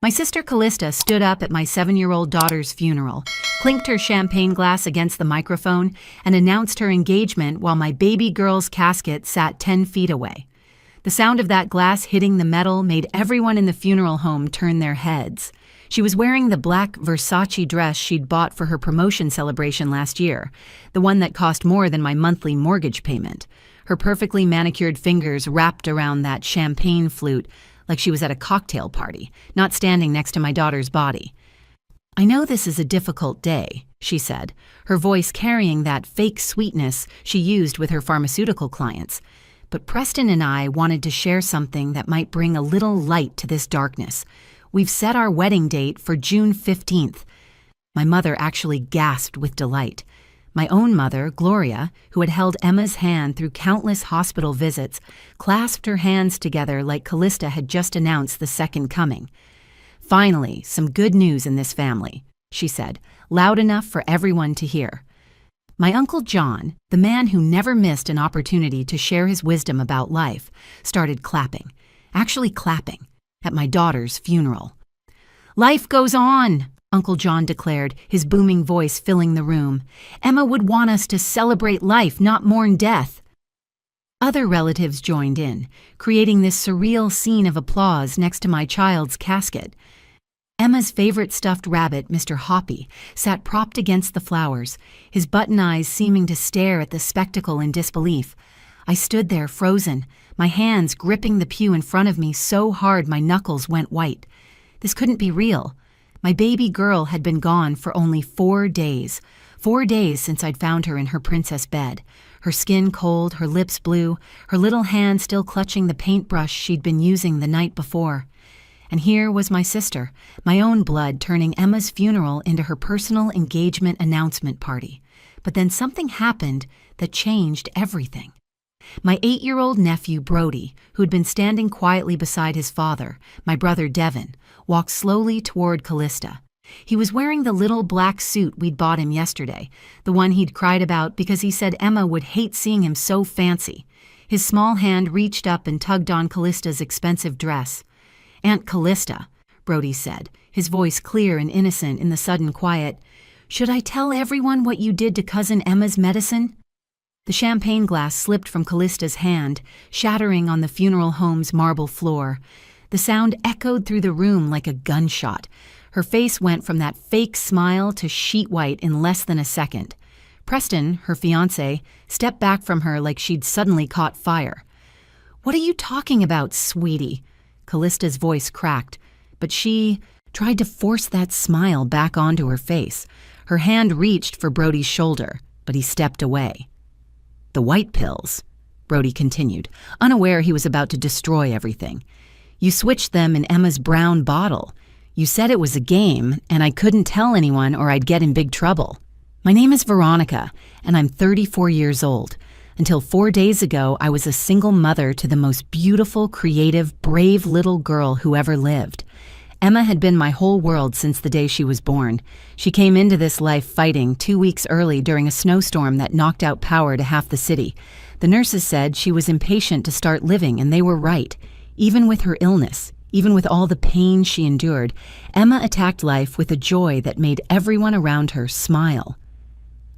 My sister Callista stood up at my 7-year-old daughter's funeral, clinked her champagne glass against the microphone, and announced her engagement while my baby girl's casket sat 10 feet away. The sound of that glass hitting the metal made everyone in the funeral home turn their heads. She was wearing the black Versace dress she'd bought for her promotion celebration last year, the one that cost more than my monthly mortgage payment. Her perfectly manicured fingers wrapped around that champagne flute like she was at a cocktail party, not standing next to my daughter's body. "I know this is a difficult day," she said, her voice carrying that fake sweetness she used with her pharmaceutical clients. "But Preston and I wanted to share something that might bring a little light to this darkness. We've set our wedding date for June 15th. My mother actually gasped with delight. My own mother, Gloria, who had held Emma's hand through countless hospital visits, clasped her hands together like Callista had just announced the second coming. "Finally, some good news in this family," she said, loud enough for everyone to hear. My Uncle John, the man who never missed an opportunity to share his wisdom about life, started clapping, actually clapping, at my daughter's funeral. "Life goes on," Uncle John declared, his booming voice filling the room. "Emma would want us to celebrate life, not mourn death." Other relatives joined in, creating this surreal scene of applause next to my child's casket. Emma's favorite stuffed rabbit, Mr. Hoppy, sat propped against the flowers, his button eyes seeming to stare at the spectacle in disbelief. I stood there frozen, my hands gripping the pew in front of me so hard my knuckles went white. This couldn't be real. My baby girl had been gone for only 4 days. 4 days since I'd found her in her princess bed, her skin cold, her lips blue, her little hand still clutching the paintbrush she'd been using the night before. And here was my sister, my own blood, turning Emma's funeral into her personal engagement announcement party. But then something happened that changed everything. My 8-year-old nephew, Brody, who'd been standing quietly beside his father, my brother Devin, walked slowly toward Callista. He was wearing the little black suit we'd bought him yesterday, the one he'd cried about because he said Emma would hate seeing him so fancy. His small hand reached up and tugged on Callista's expensive dress. "Aunt Callista," Brody said, his voice clear and innocent in the sudden quiet, "should I tell everyone what you did to Cousin Emma's medicine?" The champagne glass slipped from Callista's hand, shattering on the funeral home's marble floor. The sound echoed through the room like a gunshot. Her face went from that fake smile to sheet white in less than a second. Preston, her fiancé, stepped back from her like she'd suddenly caught fire. "What are you talking about, sweetie?" Callista's voice cracked, but she tried to force that smile back onto her face. Her hand reached for Brody's shoulder, but he stepped away. "The white pills," Brody continued, unaware he was about to destroy everything. "You switched them in Emma's brown bottle. You said it was a game, and I couldn't tell anyone or I'd get in big trouble. My name is Veronica, and I'm 34 years old. Until 4 days ago, I was a single mother to the most beautiful, creative, brave little girl who ever lived. Emma had been my whole world since the day she was born. She came into this life fighting 2 weeks early during a snowstorm that knocked out power to half the city. The nurses said she was impatient to start living, and they were right. Even with her illness, even with all the pain she endured, Emma attacked life with a joy that made everyone around her smile.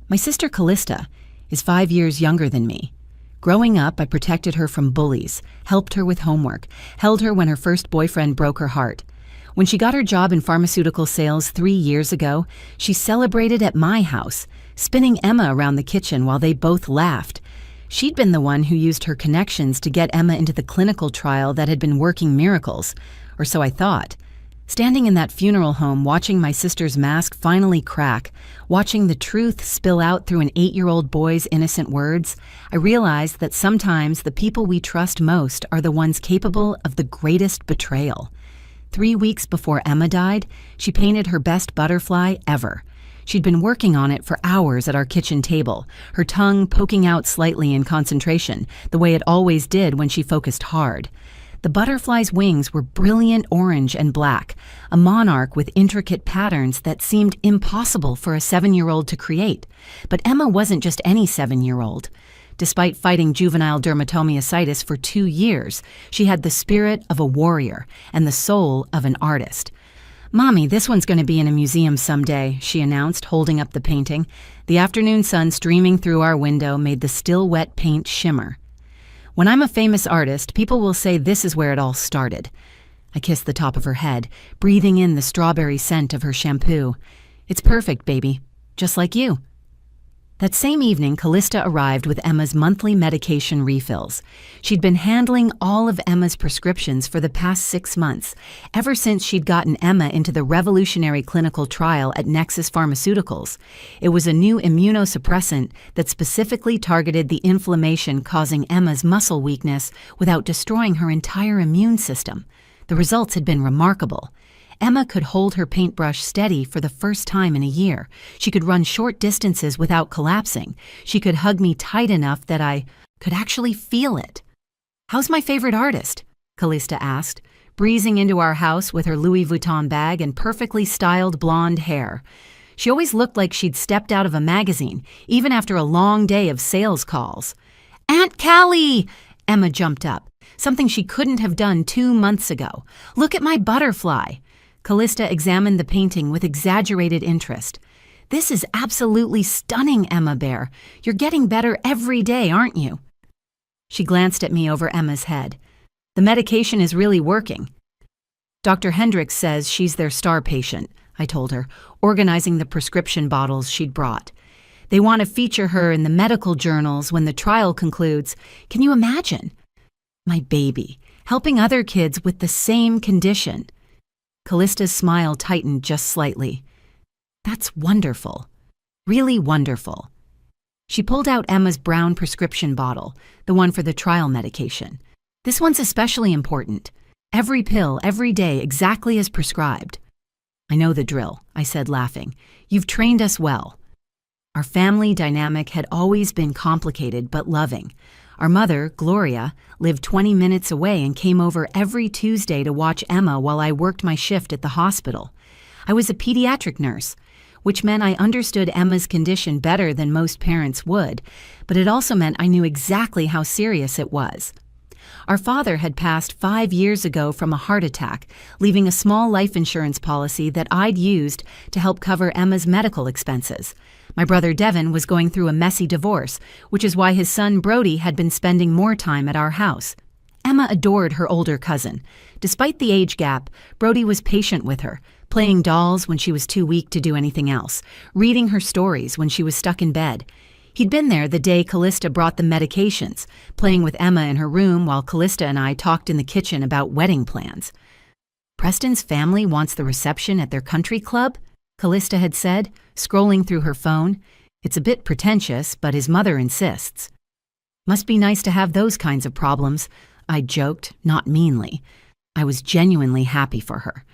My sister Callista is 5 years younger than me. Growing up, I protected her from bullies, helped her with homework, held her when her first boyfriend broke her heart. When she got her job in pharmaceutical sales 3 years ago, she celebrated at my house, spinning Emma around the kitchen while they both laughed. She'd been the one who used her connections to get Emma into the clinical trial that had been working miracles, or so I thought. Standing in that funeral home, watching my sister's mask finally crack, watching the truth spill out through an 8-year-old boy's innocent words, I realized that sometimes the people we trust most are the ones capable of the greatest betrayal. 3 weeks before Emma died, she painted her best butterfly ever. She'd been working on it for hours at our kitchen table, her tongue poking out slightly in concentration, the way it always did when she focused hard. The butterfly's wings were brilliant orange and black, a monarch with intricate patterns that seemed impossible for a 7-year-old to create. But Emma wasn't just any 7-year-old. Despite fighting juvenile dermatomyositis for 2 years, she had the spirit of a warrior and the soul of an artist. "Mommy, this one's going to be in a museum someday," she announced, holding up the painting. The afternoon sun streaming through our window made the still wet paint shimmer. "When I'm a famous artist, people will say this is where it all started." I kissed the top of her head, breathing in the strawberry scent of her shampoo. "It's perfect, baby. Just like you." That same evening, Callista arrived with Emma's monthly medication refills. She'd been handling all of Emma's prescriptions for the past 6 months, ever since she'd gotten Emma into the revolutionary clinical trial at Nexus Pharmaceuticals. It was a new immunosuppressant that specifically targeted the inflammation causing Emma's muscle weakness without destroying her entire immune system. The results had been remarkable. Emma could hold her paintbrush steady for the first time in a year. She could run short distances without collapsing. She could hug me tight enough that I could actually feel it. "How's my favorite artist?" Callista asked, breezing into our house with her Louis Vuitton bag and perfectly styled blonde hair. She always looked like she'd stepped out of a magazine, even after a long day of sales calls. "Aunt Callie!" Emma jumped up, something she couldn't have done 2 months ago. "Look at my butterfly." Callista examined the painting with exaggerated interest. "This is absolutely stunning, Emma Bear. You're getting better every day, aren't you?" She glanced at me over Emma's head. "The medication is really working." "Dr. Hendricks says she's their star patient," I told her, organizing the prescription bottles she'd brought. "They want to feature her in the medical journals when the trial concludes. Can you imagine? My baby, helping other kids with the same condition." Callista's smile tightened just slightly. "That's wonderful. Really wonderful." She pulled out Emma's brown prescription bottle, the one for the trial medication. "This one's especially important. Every pill, every day, exactly as prescribed." "I know the drill," I said, laughing. "You've trained us well." Our family dynamic had always been complicated but loving. Our mother, Gloria, lived 20 minutes away and came over every Tuesday to watch Emma while I worked my shift at the hospital. I was a pediatric nurse, which meant I understood Emma's condition better than most parents would, but it also meant I knew exactly how serious it was. Our father had passed 5 years ago from a heart attack, leaving a small life insurance policy that I'd used to help cover Emma's medical expenses. My brother Devin was going through a messy divorce, which is why his son Brody had been spending more time at our house. Emma adored her older cousin. Despite the age gap, Brody was patient with her, playing dolls when she was too weak to do anything else, reading her stories when she was stuck in bed. He'd been there the day Callista brought the medications, playing with Emma in her room while Callista and I talked in the kitchen about wedding plans. "Preston's family wants the reception at their country club?" Callista had said, scrolling through her phone. "It's a bit pretentious, but his mother insists." "Must be nice to have those kinds of problems," I joked, not meanly. I was genuinely happy for her.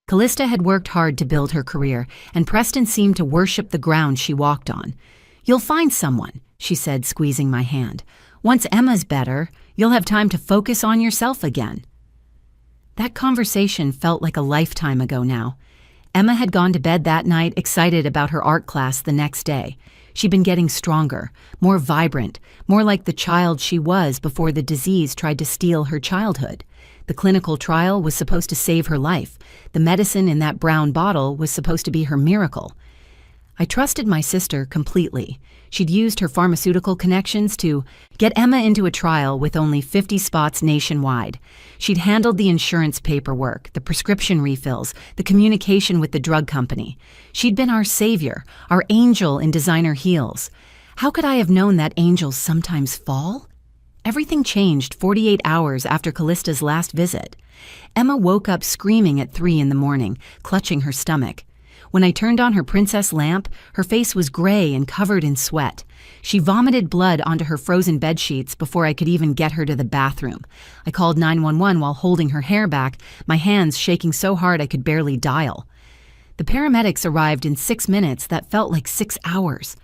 Callista had worked hard to build her career, and Preston seemed to worship the ground she walked on. "You'll find someone," she said, squeezing my hand. "Once Emma's better, you'll have time to focus on yourself again." That conversation felt like a lifetime ago now. Emma had gone to bed that night excited about her art class the next day. She'd been getting stronger, more vibrant, more like the child she was before the disease tried to steal her childhood. The clinical trial was supposed to save her life. The medicine in that brown bottle was supposed to be her miracle. I trusted my sister completely. She'd used her pharmaceutical connections to get Emma into a trial with only 50 spots nationwide. She'd handled the insurance paperwork, the prescription refills, the communication with the drug company. She'd been our savior, our angel in designer heels. How could I have known that angels sometimes fall? Everything changed 48 hours after Callista's last visit. Emma woke up screaming at 3 in the morning, clutching her stomach. When I turned on her princess lamp, her face was gray and covered in sweat. She vomited blood onto her frozen bedsheets before I could even get her to the bathroom. I called 911 while holding her hair back, my hands shaking so hard I could barely dial. The paramedics arrived in 6 minutes that felt like 6 hours.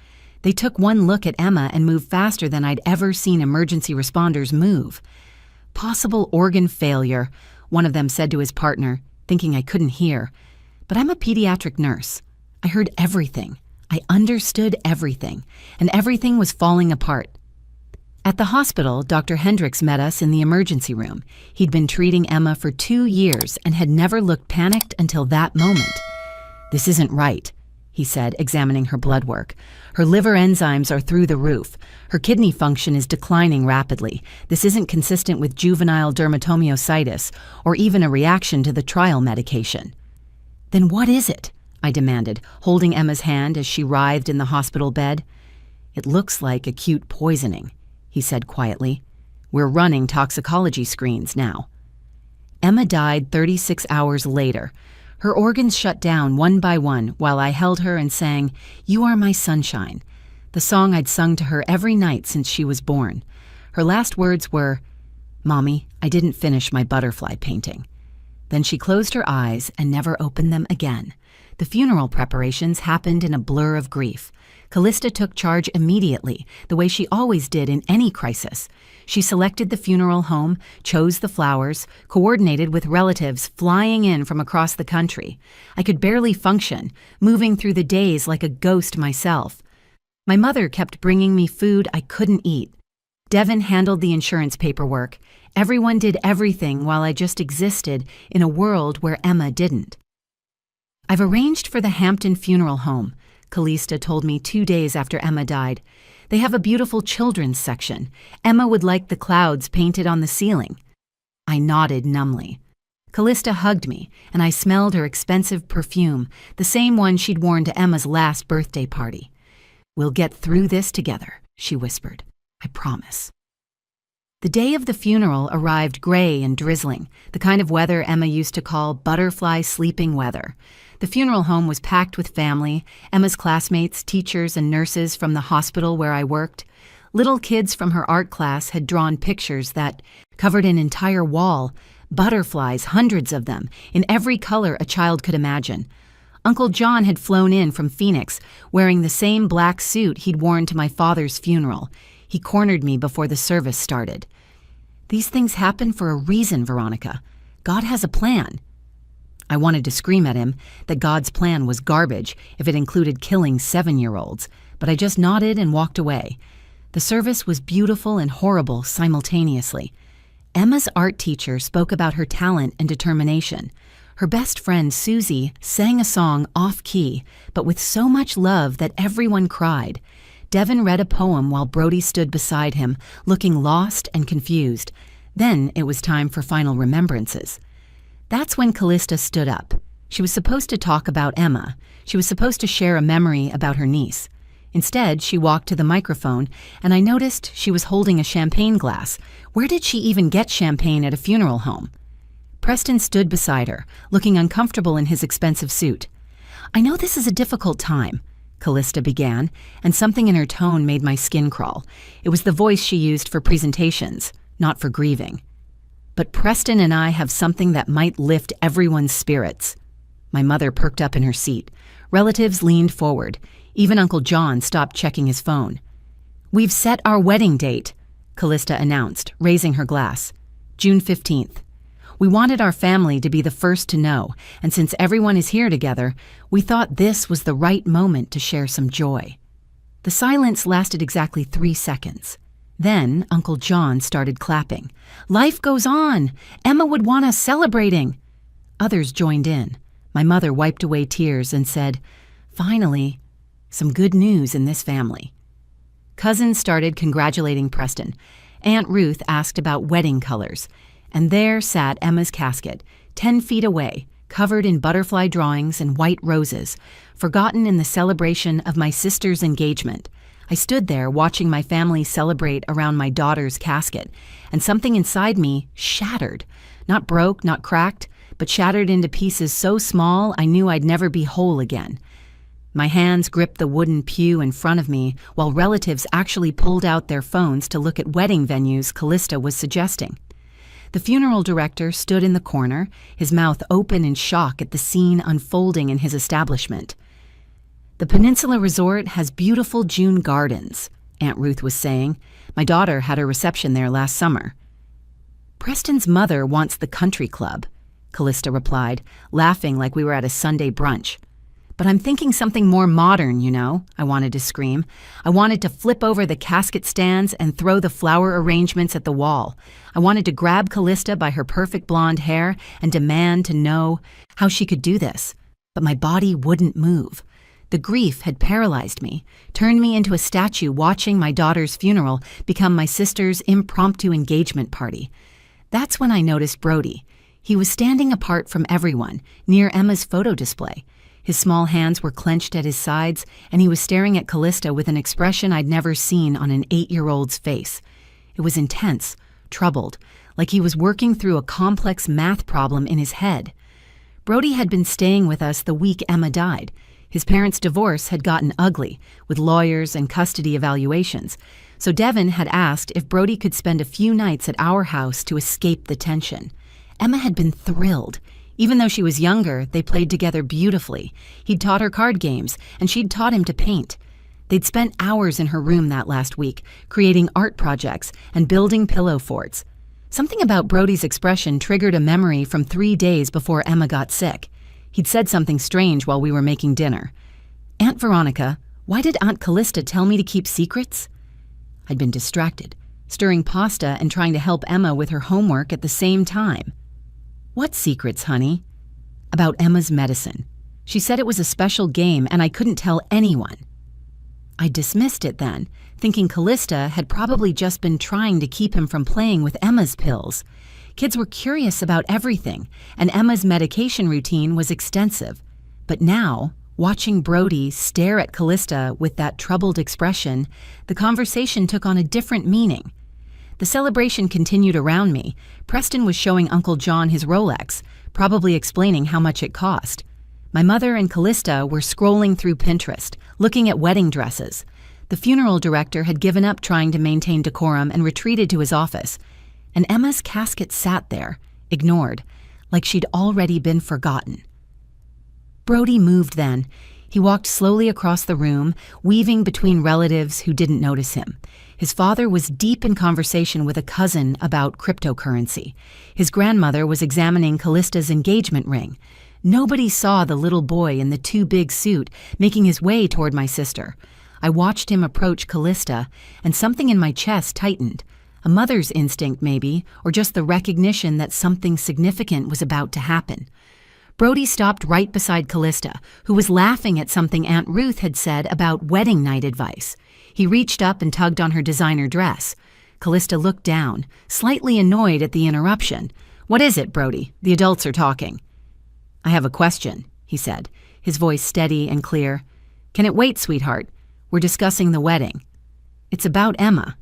They took one look at Emma and moved faster than I'd ever seen emergency responders move. "Possible organ failure," one of them said to his partner, thinking I couldn't hear. But I'm a pediatric nurse. I heard everything. I understood everything, and everything was falling apart. At the hospital, Dr. Hendricks met us in the emergency room. He'd been treating Emma for 2 years and had never looked panicked until that moment. "This isn't right," he said, examining her blood work. "Her liver enzymes are through the roof. Her kidney function is declining rapidly. This isn't consistent with juvenile dermatomyositis or even a reaction to the trial medication." "Then what is it?" I demanded, holding Emma's hand as she writhed in the hospital bed. "It looks like acute poisoning," he said quietly. "We're running toxicology screens now." Emma died 36 hours later. Her organs shut down one by one while I held her and sang, "You Are My Sunshine," the song I'd sung to her every night since she was born. Her last words were, "Mommy, I didn't finish my butterfly painting." Then she closed her eyes and never opened them again. The funeral preparations happened in a blur of grief. Callista took charge immediately, the way she always did in any crisis. She selected the funeral home, chose the flowers, coordinated with relatives flying in from across the country. I could barely function, moving through the days like a ghost myself. My mother kept bringing me food I couldn't eat. Devin handled the insurance paperwork. Everyone did everything while I just existed in a world where Emma didn't. "I've arranged for the Hampton Funeral Home," Callista told me 2 days after Emma died. "They have a beautiful children's section. Emma would like the clouds painted on the ceiling." I nodded numbly. Callista hugged me, and I smelled her expensive perfume, the same one she'd worn to Emma's last birthday party. "We'll get through this together," she whispered. "I promise." The day of the funeral arrived gray and drizzling, the kind of weather Emma used to call butterfly sleeping weather. The funeral home was packed with family, Emma's classmates, teachers, and nurses from the hospital where I worked. Little kids from her art class had drawn pictures that covered an entire wall, butterflies, hundreds of them, in every color a child could imagine. Uncle John had flown in from Phoenix, wearing the same black suit he'd worn to my father's funeral. He cornered me before the service started. "These things happen for a reason, Veronica. God has a plan." I wanted to scream at him that God's plan was garbage if it included killing 7-year-olds, but I just nodded and walked away. The service was beautiful and horrible simultaneously. Emma's art teacher spoke about her talent and determination. Her best friend, Susie, sang a song off-key, but with so much love that everyone cried. Devin read a poem while Brody stood beside him, looking lost and confused. Then it was time for final remembrances. That's when Callista stood up. She was supposed to talk about Emma. She was supposed to share a memory about her niece. Instead, she walked to the microphone, and I noticed she was holding a champagne glass. Where did she even get champagne at a funeral home? Preston stood beside her, looking uncomfortable in his expensive suit. "I know this is a difficult time," Callista began, and something in her tone made my skin crawl. It was the voice she used for presentations, not for grieving. "But Preston and I have something that might lift everyone's spirits." My mother perked up in her seat. Relatives leaned forward. Even Uncle John stopped checking his phone. "We've set our wedding date," Callista announced, raising her glass. "June 15th. We wanted our family to be the first to know, and since everyone is here together, we thought this was the right moment to share some joy." The silence lasted exactly 3 seconds. Then Uncle John started clapping. "Life goes on! Emma would want us celebrating!" Others joined in. My mother wiped away tears and said, "Finally, some good news in this family." Cousins started congratulating Preston. Aunt Ruth asked about wedding colors. And there sat Emma's casket, 10 feet away, covered in butterfly drawings and white roses, forgotten in the celebration of my sister's engagement. I stood there watching my family celebrate around my daughter's casket, and something inside me shattered. Not broke, not cracked, but shattered into pieces so small I knew I'd never be whole again. My hands gripped the wooden pew in front of me while relatives actually pulled out their phones to look at wedding venues Callista was suggesting. The funeral director stood in the corner, his mouth open in shock at the scene unfolding in his establishment. "The Peninsula Resort has beautiful June gardens," Aunt Ruth was saying. "My daughter had her reception there last summer." "Preston's mother wants the country club," Callista replied, laughing like we were at a Sunday brunch. But I'm thinking something more modern, I wanted to scream. I wanted to flip over the casket stands and throw the flower arrangements at the wall. I wanted to grab Callista by her perfect blonde hair and demand to know how she could do this. But my body wouldn't move. The grief had paralyzed me, turned me into a statue watching my daughter's funeral become my sister's impromptu engagement party. That's when I noticed Brody. He was standing apart from everyone, near Emma's photo display. His small hands were clenched at his sides, and he was staring at Callista with an expression I'd never seen on an 8-year-old's face. It was intense, troubled, like he was working through a complex math problem in his head. Brody had been staying with us the week Emma died. His parents' divorce had gotten ugly, with lawyers and custody evaluations, so Devin had asked if Brody could spend a few nights at our house to escape the tension. Emma had been thrilled. Even though she was younger, they played together beautifully. He'd taught her card games, and she'd taught him to paint. They'd spent hours in her room that last week, creating art projects and building pillow forts. Something about Brody's expression triggered a memory from 3 days before Emma got sick. He'd said something strange while we were making dinner. "Aunt Veronica, why did Aunt Callista tell me to keep secrets?" I'd been distracted, stirring pasta and trying to help Emma with her homework at the same time. "What secrets, honey?" "About Emma's medicine. She said it was a special game and I couldn't tell anyone." I dismissed it then, thinking Callista had probably just been trying to keep him from playing with Emma's pills. Kids were curious about everything, and Emma's medication routine was extensive. But now, watching Brody stare at Callista with that troubled expression, the conversation took on a different meaning. The celebration continued around me. Preston was showing Uncle John his Rolex, probably explaining how much it cost. My mother and Callista were scrolling through Pinterest, looking at wedding dresses. The funeral director had given up trying to maintain decorum and retreated to his office. And Emma's casket sat there, ignored, like she'd already been forgotten. Brody moved then. He walked slowly across the room, weaving between relatives who didn't notice him. His father was deep in conversation with a cousin about cryptocurrency. His grandmother was examining Callista's engagement ring. Nobody saw the little boy in the too big suit making his way toward my sister. I watched him approach Callista, and something in my chest tightened. A mother's instinct, maybe, or just the recognition that something significant was about to happen. Brody stopped right beside Callista, who was laughing at something Aunt Ruth had said about wedding night advice. He reached up and tugged on her designer dress. Callista looked down, slightly annoyed at the interruption. "What is it, Brody? The adults are talking." "I have a question," he said, his voice steady and clear. "Can it wait, sweetheart? We're discussing the wedding." "It's about Emma."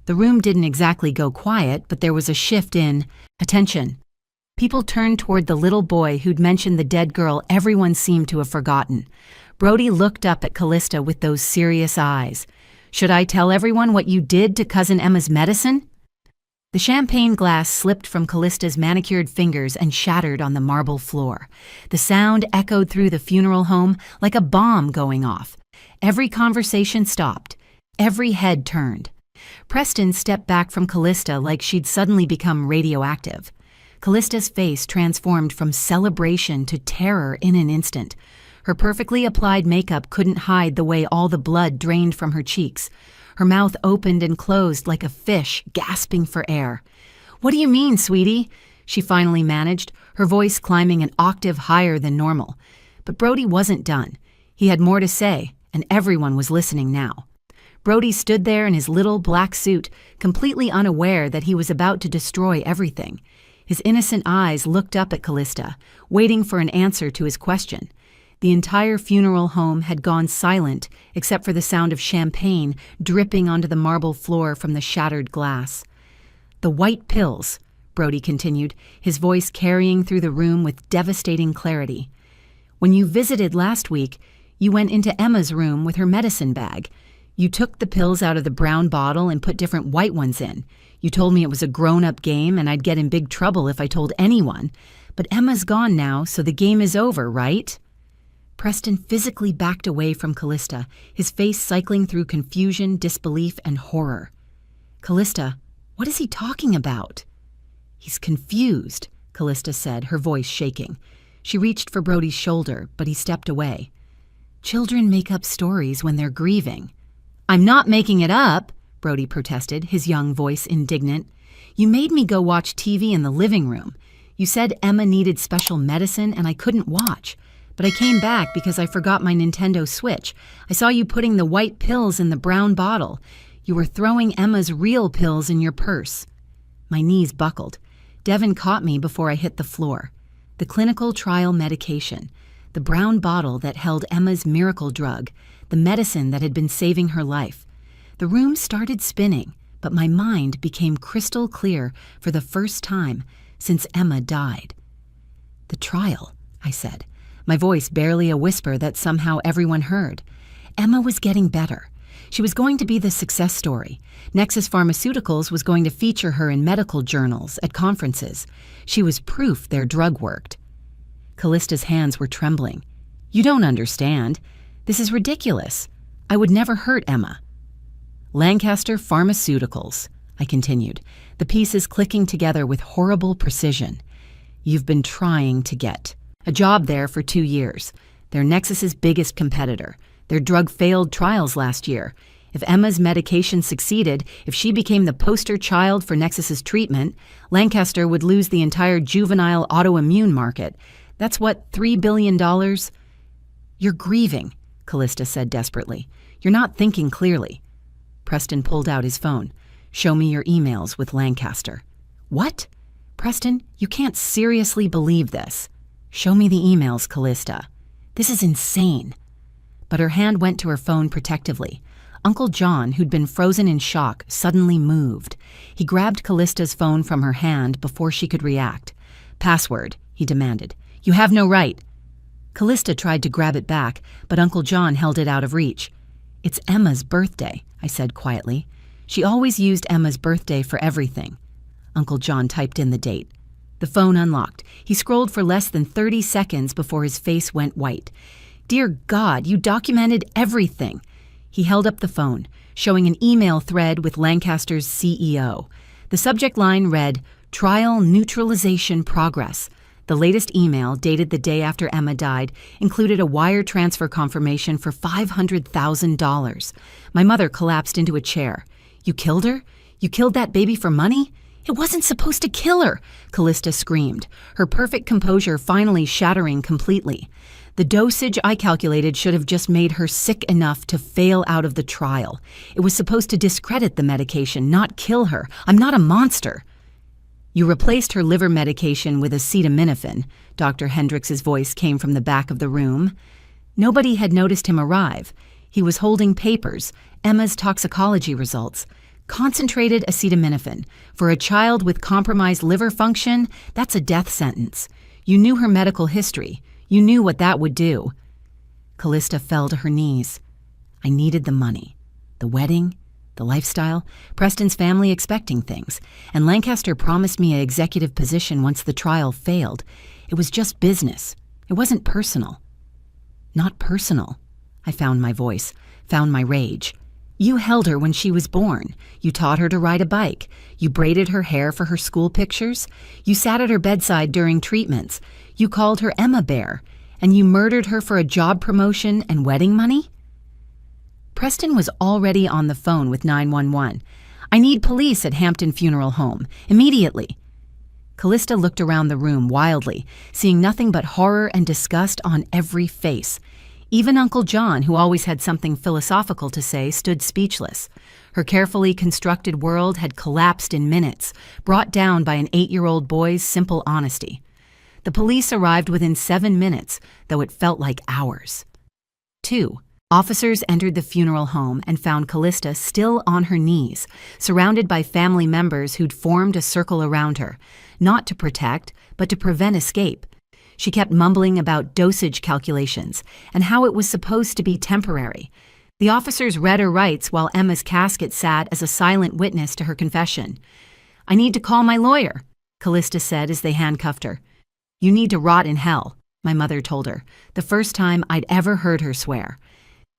The room didn't exactly go quiet, but there was a shift in attention. People turned toward the little boy who'd mentioned the dead girl everyone seemed to have forgotten. Brody looked up at Callista with those serious eyes. "Should I tell everyone what you did to Cousin Emma's medicine?" The champagne glass slipped from Callista's manicured fingers and shattered on the marble floor. The sound echoed through the funeral home like a bomb going off. Every conversation stopped. Every head turned. Preston stepped back from Callista like she'd suddenly become radioactive. Callista's face transformed from celebration to terror in an instant. Her perfectly applied makeup couldn't hide the way all the blood drained from her cheeks. Her mouth opened and closed like a fish gasping for air. "What do you mean, sweetie?" she finally managed, her voice climbing an octave higher than normal. But Brody wasn't done. He had more to say, and everyone was listening now. Brody stood there in his little black suit, completely unaware that he was about to destroy everything. His innocent eyes looked up at Callista, waiting for an answer to his question. The entire funeral home had gone silent except for the sound of champagne dripping onto the marble floor from the shattered glass. "The white pills," Brody continued, his voice carrying through the room with devastating clarity. "When you visited last week, you went into Emma's room with her medicine bag. You took the pills out of the brown bottle and put different white ones in. You told me it was a grown-up game and I'd get in big trouble if I told anyone. But Emma's gone now, so the game is over, right?" Preston physically backed away from Callista, his face cycling through confusion, disbelief, and horror. "Callista, what is he talking about?" "He's confused," Callista said, her voice shaking. She reached for Brody's shoulder, but he stepped away. Children make up stories when they're grieving. I'm not making it up, Brody protested, his young voice indignant. You made me go watch TV in the living room. You said Emma needed special medicine and I couldn't watch. But I came back because I forgot my Nintendo Switch. I saw you putting the white pills in the brown bottle. You were throwing Emma's real pills in your purse. My knees buckled. Devin caught me before I hit the floor. The clinical trial medication, the brown bottle that held Emma's miracle drug, the medicine that had been saving her life. The room started spinning, but my mind became crystal clear for the first time since Emma died. The trial, I said, my voice barely a whisper that somehow everyone heard. Emma was getting better. She was going to be the success story. Nexus Pharmaceuticals was going to feature her in medical journals, at conferences. She was proof their drug worked. Callista's hands were trembling. You don't understand. This is ridiculous. I would never hurt Emma. Lancaster Pharmaceuticals, I continued, the pieces clicking together with horrible precision. You've been trying to get a job there for 2 years. They're Nexus's biggest competitor. Their drug failed trials last year. If Emma's medication succeeded, if she became the poster child for Nexus's treatment, Lancaster would lose the entire juvenile autoimmune market. That's what, $3 billion? You're grieving, Callista said desperately. You're not thinking clearly. Preston pulled out his phone. Show me your emails with Lancaster. What? Preston, you can't seriously believe this. Show me the emails, Callista. This is insane. But her hand went to her phone protectively. Uncle John, who'd been frozen in shock, suddenly moved. He grabbed Callista's phone from her hand before she could react. Password, he demanded. You have no right. Callista tried to grab it back, but Uncle John held it out of reach. It's Emma's birthday, I said quietly. She always used Emma's birthday for everything. Uncle John typed in the date. The phone unlocked. He scrolled for less than 30 seconds before his face went white. Dear God, you documented everything. He held up the phone, showing an email thread with Lancaster's CEO. The subject line read, Trial Neutralization Progress. The latest email, dated the day after Emma died, included a wire transfer confirmation for $500,000. My mother collapsed into a chair. You killed her? You killed that baby for money? It wasn't supposed to kill her, Callista screamed, her perfect composure finally shattering completely. The dosage I calculated should have just made her sick enough to fail out of the trial. It was supposed to discredit the medication, not kill her. I'm not a monster. You replaced her liver medication with acetaminophen. Dr. Hendrix's voice came from the back of the room. Nobody had noticed him arrive. He was holding papers, Emma's toxicology results. Concentrated acetaminophen. For a child with compromised liver function, that's a death sentence. You knew her medical history. You knew what that would do. Callista fell to her knees. I needed the money. The wedding, the lifestyle, Preston's family expecting things, and Lancaster promised me an executive position once the trial failed. It was just business. It wasn't personal. Not personal. I found my voice, found my rage. You held her when she was born. You taught her to ride a bike. You braided her hair for her school pictures. You sat at her bedside during treatments. You called her Emma Bear. And you murdered her for a job promotion and wedding money? Preston was already on the phone with 911. I need police at Hampton Funeral Home. Immediately. Callista looked around the room wildly, seeing nothing but horror and disgust on every face. Even Uncle John, who always had something philosophical to say, stood speechless. Her carefully constructed world had collapsed in minutes, brought down by an 8-year-old boy's simple honesty. The police arrived within 7 minutes, though it felt like hours. 2. Officers entered the funeral home and found Callista still on her knees, surrounded by family members who'd formed a circle around her, not to protect, but to prevent escape. She kept mumbling about dosage calculations and how it was supposed to be temporary. The officers read her rights while Emma's casket sat as a silent witness to her confession. I need to call my lawyer, Callista said as they handcuffed her. You need to rot in hell, my mother told her, the first time I'd ever heard her swear.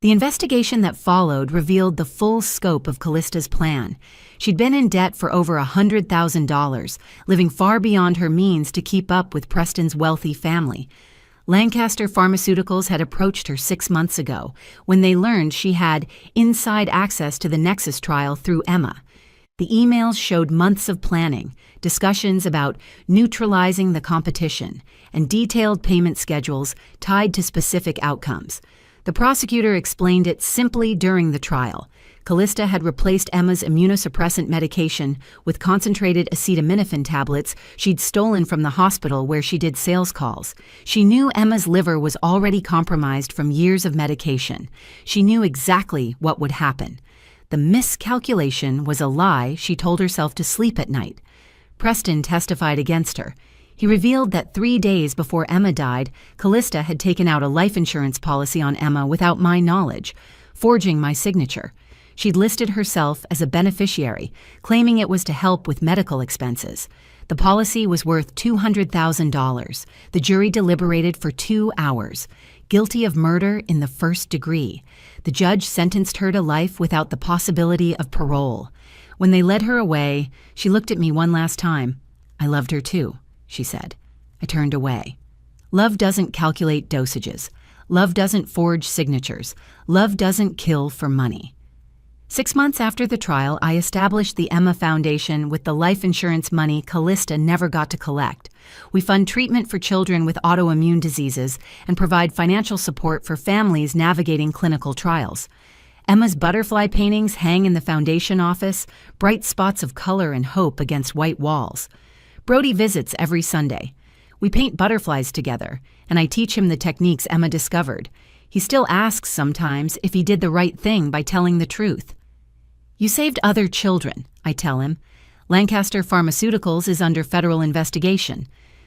The investigation that followed revealed the full scope of Callista's plan. She'd been in debt for over $100,000, living far beyond her means to keep up with Preston's wealthy family. Lancaster Pharmaceuticals had approached her 6 months ago when they learned she had inside access to the Nexus trial through Emma. The emails showed months of planning, discussions about neutralizing the competition, and detailed payment schedules tied to specific outcomes. The prosecutor explained it simply during the trial. Callista had replaced Emma's immunosuppressant medication with concentrated acetaminophen tablets she'd stolen from the hospital where she did sales calls. She knew Emma's liver was already compromised from years of medication. She knew exactly what would happen. The miscalculation was a lie she told herself to sleep at night. Preston testified against her. He revealed that 3 days before Emma died, Callista had taken out a life insurance policy on Emma without my knowledge, forging my signature. She'd listed herself as a beneficiary, claiming it was to help with medical expenses. The policy was worth $200,000. The jury deliberated for 2 hours. Guilty of murder in the first degree. The judge sentenced her to life without the possibility of parole. When they led her away, she looked at me one last time. "I loved her too," she said. I turned away. Love doesn't calculate dosages. Love doesn't forge signatures. Love doesn't kill for money. 6 months after the trial, I established the Emma Foundation with the life insurance money Callista never got to collect. We fund treatment for children with autoimmune diseases and provide financial support for families navigating clinical trials. Emma's butterfly paintings hang in the foundation office, bright spots of color and hope against white walls. Brody visits every Sunday. We paint butterflies together, and I teach him the techniques Emma discovered. He still asks sometimes if he did the right thing by telling the truth. "You saved other children," I tell him. "Lancaster Pharmaceuticals is under federal investigation.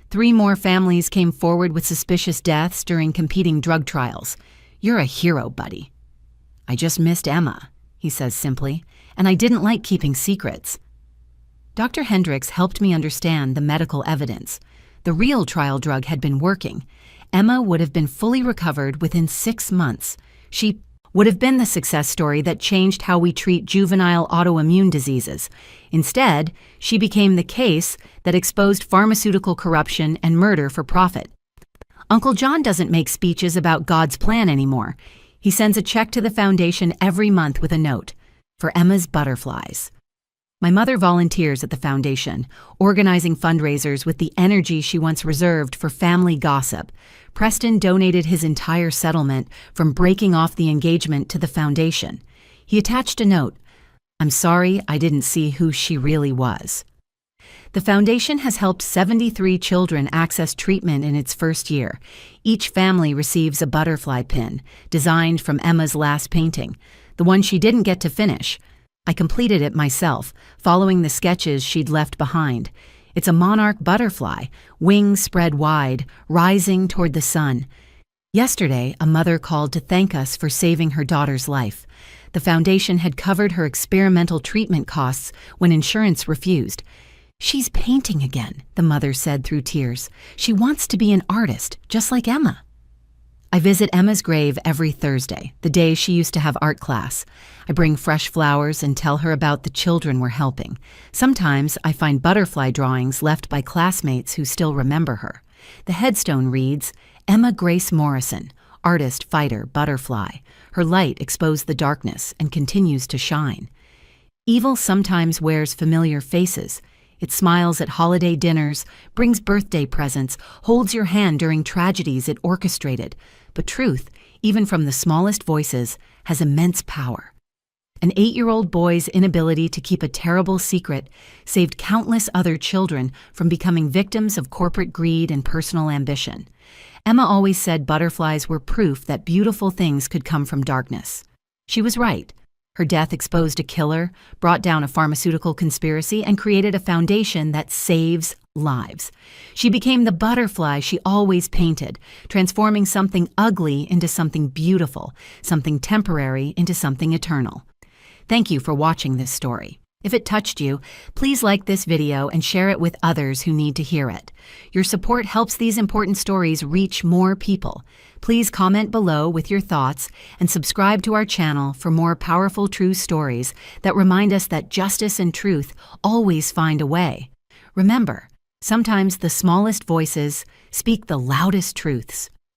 3 more families came forward with suspicious deaths during competing drug trials. You're a hero, buddy." "I just missed Emma," he says simply, "and I didn't like keeping secrets." Dr. Hendricks helped me understand the medical evidence. The real trial drug had been working. Emma would have been fully recovered within 6 months. She would have been the success story that changed how we treat juvenile autoimmune diseases. Instead, she became the case that exposed pharmaceutical corruption and murder for profit. Uncle John doesn't make speeches about God's plan anymore. He sends a check to the foundation every month with a note, "For Emma's butterflies." My mother volunteers at the foundation, organizing fundraisers with the energy she once reserved for family gossip. Preston donated his entire settlement from breaking off the engagement to the foundation. He attached a note, "I'm sorry I didn't see who she really was." The foundation has helped 73 children access treatment in its first year. Each family receives a butterfly pin, designed from Emma's last painting, the one she didn't get to finish. I completed it myself, following the sketches she'd left behind. It's a monarch butterfly, wings spread wide, rising toward the sun. Yesterday, a mother called to thank us for saving her daughter's life. The foundation had covered her experimental treatment costs when insurance refused. "She's painting again," the mother said through tears. "She wants to be an artist, just like Emma." I visit Emma's grave every Thursday, the day she used to have art class. I bring fresh flowers and tell her about the children we're helping. Sometimes I find butterfly drawings left by classmates who still remember her. The headstone reads, "Emma Grace Morrison, artist, fighter, butterfly. Her light exposed the darkness and continues to shine." Evil sometimes wears familiar faces. It smiles at holiday dinners, brings birthday presents, holds your hand during tragedies it orchestrated. But truth, even from the smallest voices, has immense power. An 8-year-old boy's inability to keep a terrible secret saved countless other children from becoming victims of corporate greed and personal ambition. Emma always said butterflies were proof that beautiful things could come from darkness. She was right. Her death exposed a killer, brought down a pharmaceutical conspiracy, and created a foundation that saves lives. She became the butterfly she always painted, transforming something ugly into something beautiful, something temporary into something eternal. Thank you for watching this story. If it touched you, please like this video and share it with others who need to hear it. Your support helps these important stories reach more people. Please comment below with your thoughts and subscribe to our channel for more powerful true stories that remind us that justice and truth always find a way. Remember, sometimes the smallest voices speak the loudest truths.